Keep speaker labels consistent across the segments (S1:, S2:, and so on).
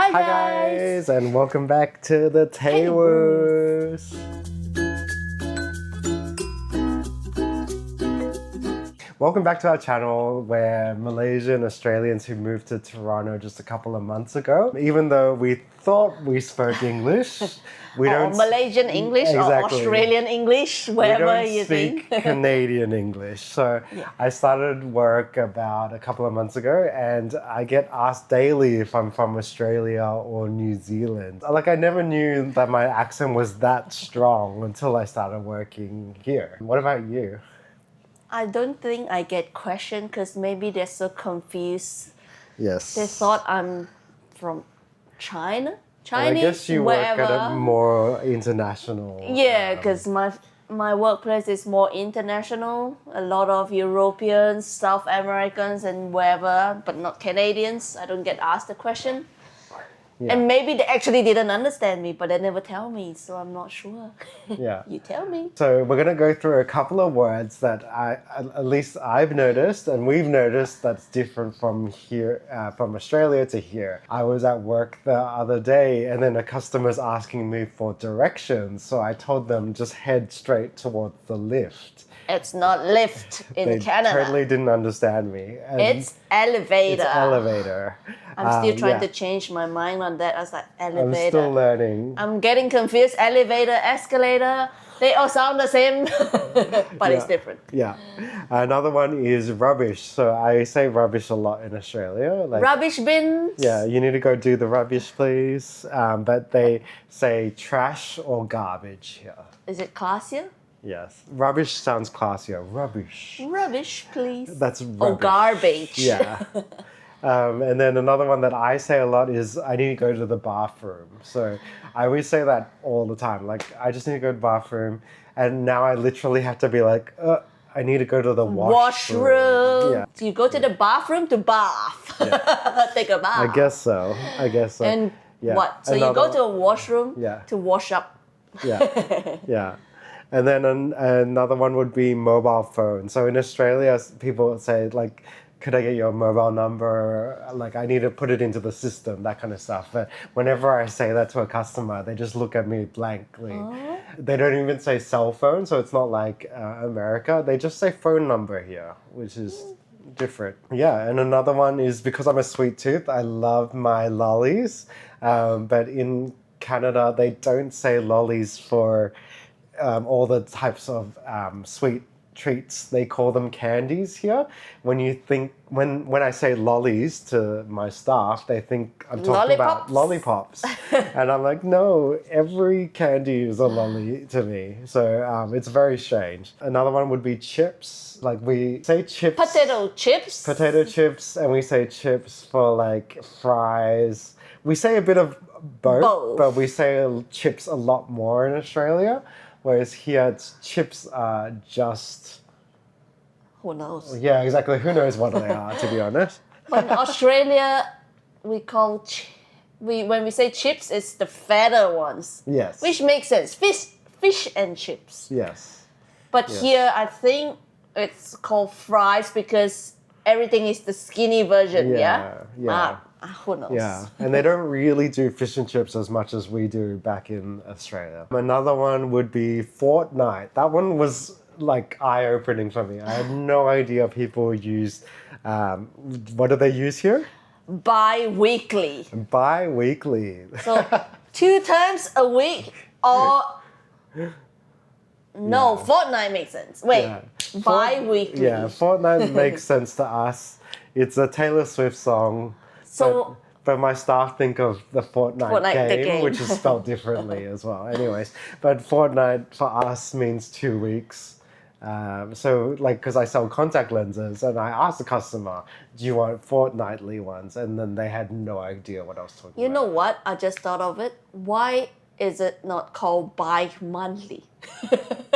S1: Hi
S2: Hi
S1: guys!
S2: guys, and welcome back to the Taywers. Welcome back to our channel. We're Malaysian Australians who moved to Toronto just a couple of months ago. Even though we thought we spoke English, we
S1: Or
S2: don't
S1: Malaysian English or
S2: Exactly.
S1: Australian English,
S2: we
S1: wherever
S2: don't
S1: you
S2: speak
S1: think.
S2: Canadian English. So I started work about a couple of months ago, and I get asked daily if I'm from Australia or New Zealand. Like, I never knew that my accent was that strong until I started working here. What about you?
S1: I don't think I get questioned because maybe they're so confused.
S2: Yes.
S1: They thought I'm from China,
S2: And I
S1: Chinese,
S2: guess you
S1: wherever.
S2: work at a more international.
S1: Yeah, because my workplace is more international. A lot of Europeans, South Americans, and wherever, but not Canadians. I don't get asked the question.
S2: Yeah.
S1: And maybe they actually didn't understand me, but they never tell me, so I'm not sure.
S2: Yeah.
S1: You tell me.
S2: So we're going to go through a couple of words that at least I've noticed and we've noticed that's different from here, from Australia to here. I was at work the other day and then a customer's asking me for directions. So I told them just head straight towards the lift.
S1: It's not lift in
S2: They
S1: Canada.
S2: totally didn't understand me. And
S1: It's elevator.
S2: It's elevator.
S1: I'm still trying to change my mind on that. I was like, elevator.
S2: I'm still learning.
S1: I'm getting confused. Elevator, escalator, they all sound the same, but it's different.
S2: Yeah. Another one is rubbish. So I say rubbish a lot in Australia. Like,
S1: Rubbish bins.
S2: yeah, you need to go do the rubbish, please. But they say trash or garbage here.
S1: Is it classier?
S2: Yes. Rubbish sounds classier. Rubbish.
S1: Rubbish, please.
S2: That's rubbish.
S1: Or garbage.
S2: Yeah. And then another one that I say a lot is I need to go to the bathroom. So I always say that all the time. Like, I just need to go to the bathroom. And now I literally have to be like, I need to go to the washroom. Yeah.
S1: So you go to the bathroom to bath.
S2: Yeah.
S1: Take a bath.
S2: I guess so.
S1: And
S2: yeah.
S1: what? So you go to a washroom
S2: Yeah.
S1: to wash up.
S2: Yeah. Yeah. And then another one would be mobile phone. So in Australia, people say, like, could I get your mobile number? Like, I need to put it into the system, that kind of stuff. But whenever I say that to a customer, they just look at me blankly. Oh. They don't even say cell phone, so it's not like America. They just say phone number here, which is different. Yeah, and another one is because I'm a sweet tooth, I love my lollies. But in Canada, they don't say lollies for all the types of sweet treats. They call them candies here. When I say lollies to my staff, they think I'm talking about lollipops. And I'm like, no, every candy is a lolly to me. So it's very strange. Another one would be chips. Like, we say chips.
S1: Potato chips.
S2: Potato chips, and we say chips for like fries. We say a bit of both. But we say chips a lot more in Australia. Whereas here, it's chips are just...
S1: Who knows?
S2: Yeah, exactly. Who knows what they are, to be honest.
S1: But in Australia, we call... when we say chips, it's the fatter ones.
S2: Yes.
S1: Which makes sense. Fish and chips.
S2: Yes.
S1: But here, I think it's called fries because everything is the skinny version, yeah?
S2: Yeah.
S1: Who knows?
S2: Yeah, and they don't really do fish and chips as much as we do back in Australia. Another one would be fortnight. That one was like eye-opening for me. I had no idea people use, what do they use here?
S1: Bi-weekly.
S2: Bi-weekly.
S1: So 2 times a week or... No, fortnight makes sense. Wait, bi-weekly.
S2: Yeah, fortnight makes sense to us. It's a Taylor Swift song.
S1: So,
S2: but my staff think of the Fortnite game, which is spelled differently as well. Anyways, but fortnight for us means 2 weeks. So, like, because I sell contact lenses, and I asked the customer, do you want fortnightly ones? And then they had no idea what I was talking about.
S1: You know what? I just thought of it. Why is it not called bi-monthly?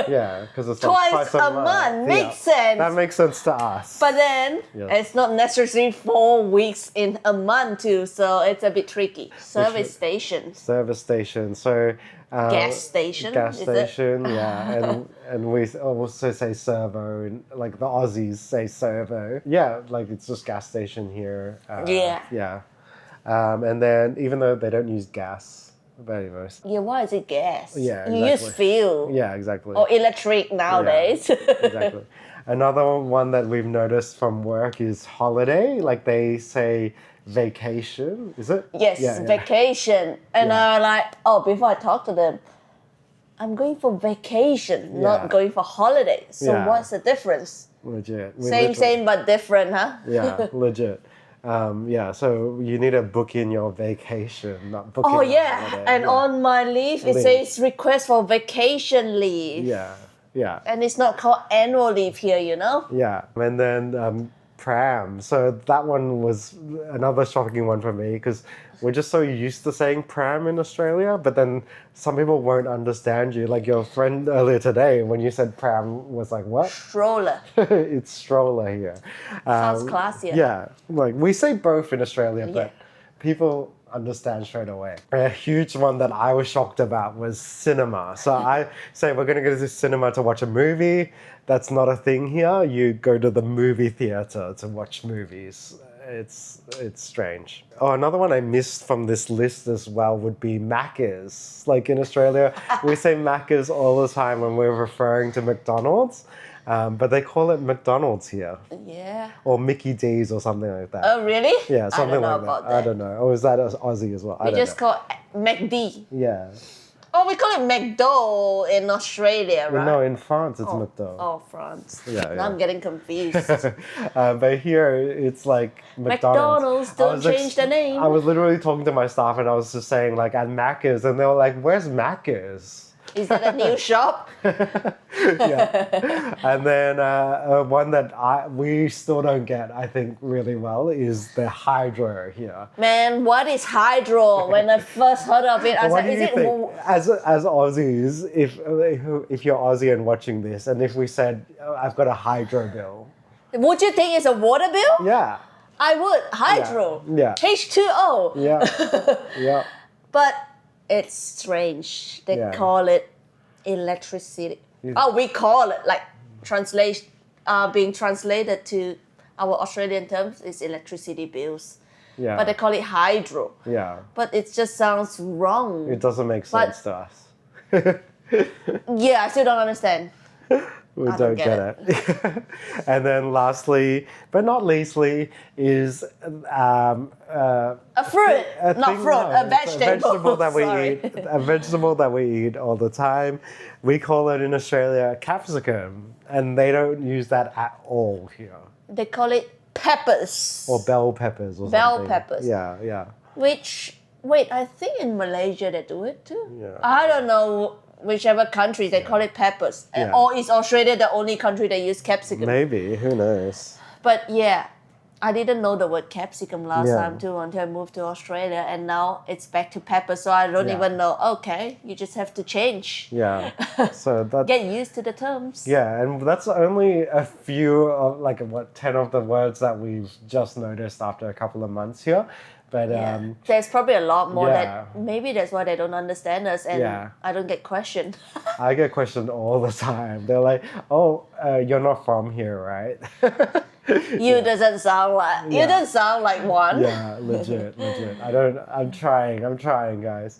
S2: Yeah, because it's
S1: twice
S2: like
S1: a month. Makes sense.
S2: That makes sense to us.
S1: But then it's not necessarily 4 weeks in a month too, so it's a bit tricky. Service station.
S2: Service station. So
S1: gas station.
S2: Gas station. Yeah, and we also say servo, and like the Aussies say servo. Yeah, like it's just gas station here.
S1: Yeah.
S2: Yeah. And then even though they don't use gas, but anyways.
S1: Yeah, why is it gas?
S2: Yeah,
S1: You use
S2: exactly.
S1: fuel.
S2: Yeah, exactly.
S1: Or electric nowadays.
S2: Exactly. Another one that we've noticed from work is holiday. Like they say vacation, is it?
S1: Yes, vacation. And
S2: Yeah.
S1: before I talk to them, I'm going for vacation,
S2: Yeah.
S1: not going for holiday. So
S2: Yeah.
S1: what's the difference?
S2: Legit. We
S1: Same,
S2: literally-
S1: same, but different, huh?
S2: Yeah, legit. So you need to book in your vacation, not book
S1: Oh
S2: in your
S1: yeah,
S2: holiday.
S1: and on my leave it says request for vacation leave.
S2: Yeah.
S1: And it's not called annual leave here, you know?
S2: Yeah, and then pram. So that one was another shocking one for me because we're just so used to saying pram in Australia, but then some people won't understand you. Like your friend earlier today, when you said pram, was like, what?
S1: Stroller.
S2: It's stroller here.
S1: Sounds classier.
S2: Yeah, like we say both in Australia,
S1: Yeah.
S2: but people understand straight away. A huge one that I was shocked about was cinema. So I say we're going to go to the cinema to watch a movie. That's not a thing here. You go to the movie theater to watch movies. It's strange. Oh, another one I missed from this list as well would be Macca's. Like in Australia, we say Macca's all the time when we're referring to McDonald's, but they call it McDonald's here.
S1: Yeah.
S2: Or Mickey D's or something like that.
S1: Oh, really?
S2: Yeah, something
S1: I
S2: like
S1: don't know about
S2: that.
S1: that.
S2: I don't know. Or is that Aussie as well? I
S1: We
S2: don't
S1: just
S2: know.
S1: call it McD.
S2: Yeah.
S1: Oh, we call it McDo in Australia, right?
S2: No, in France it's McDo.
S1: Oh, France.
S2: Yeah,
S1: Now
S2: yeah.
S1: I'm getting confused.
S2: But here it's like McDonald's.
S1: McDonald's, don't change the name.
S2: I was literally talking to my staff and I was just saying like at Macca's and they were like, "Where's Macca's?"
S1: Is that a new shop?
S2: Yeah. And then one that we still don't get, I think, really well is the hydro here.
S1: Man, what is hydro? When I first heard of it, I
S2: What
S1: said,
S2: do
S1: is
S2: you
S1: it...
S2: think? As Aussies, if you're Aussie and watching this, and if we said, oh, I've got a hydro bill.
S1: Would you think it's a water bill?
S2: Yeah.
S1: I would. Hydro.
S2: Yeah.
S1: H2O.
S2: Yeah. Yeah.
S1: But it's strange. They
S2: Yeah.
S1: call it electricity. Oh, we call it like being translated to our Australian terms is electricity bills.
S2: Yeah.
S1: But they call it hydro.
S2: Yeah.
S1: But it just sounds wrong.
S2: It doesn't make sense to us.
S1: Yeah, I still don't understand.
S2: We
S1: I
S2: don't get it. And then lastly, but not leastly, is
S1: A fruit, not fruit, a vegetable.
S2: A vegetable that we
S1: Sorry.
S2: eat. A vegetable that we eat all the time. We call it in Australia capsicum, and they don't use that at all here.
S1: They call it peppers.
S2: Or bell peppers or
S1: Bell
S2: something.
S1: peppers.
S2: Yeah, yeah.
S1: Which, wait, I think in Malaysia they do it too.
S2: Yeah.
S1: I don't know whichever country they call it peppers.
S2: Yeah.
S1: Or is Australia the only country that use capsicum?
S2: Maybe, who knows?
S1: But yeah, I didn't know the word capsicum last
S2: Yeah.
S1: time too until I moved to Australia, and now it's back to pepper. So I don't
S2: Yeah.
S1: even know. Okay, you just have to change.
S2: Yeah. So that's
S1: Get used to the terms.
S2: yeah, and that's only a few of 10 of the words that we've just noticed after a couple of months here. But
S1: Yeah. There's probably a lot more
S2: yeah.
S1: that maybe that's why they don't understand us, and
S2: Yeah.
S1: I don't get questioned.
S2: I get questioned all the time. They're like, "Oh, you're not from here, right?"
S1: You doesn't sound like you
S2: Yeah.
S1: don't sound like one.
S2: Yeah, legit. I'm trying, guys.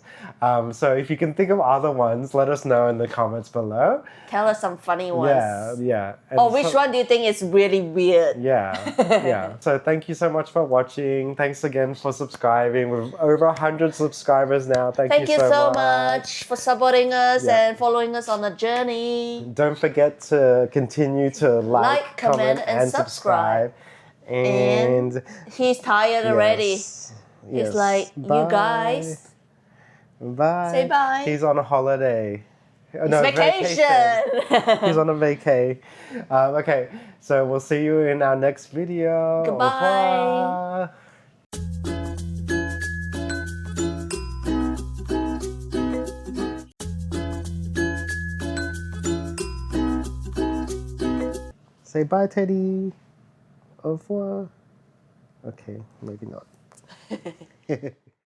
S2: So if you can think of other ones, let us know in the comments below.
S1: Tell us some funny ones.
S2: Yeah. And
S1: Or which one do you think is really weird?
S2: Yeah. So thank you so much for watching. Thanks again for subscribing. We've over 100 subscribers now. Thank
S1: you so much for supporting us
S2: Yeah.
S1: and following us on the journey.
S2: Don't forget to continue to like, comment, and subscribe. And
S1: He's tired already.
S2: yes.
S1: He's like, you guys.
S2: Bye.
S1: Say bye.
S2: He's on a holiday. No,
S1: Vacation.
S2: He's on a vacay. Okay, so we'll see you in our next video.
S1: Goodbye.
S2: Au revoir. Say bye, Teddy. Au revoir. Okay, maybe not.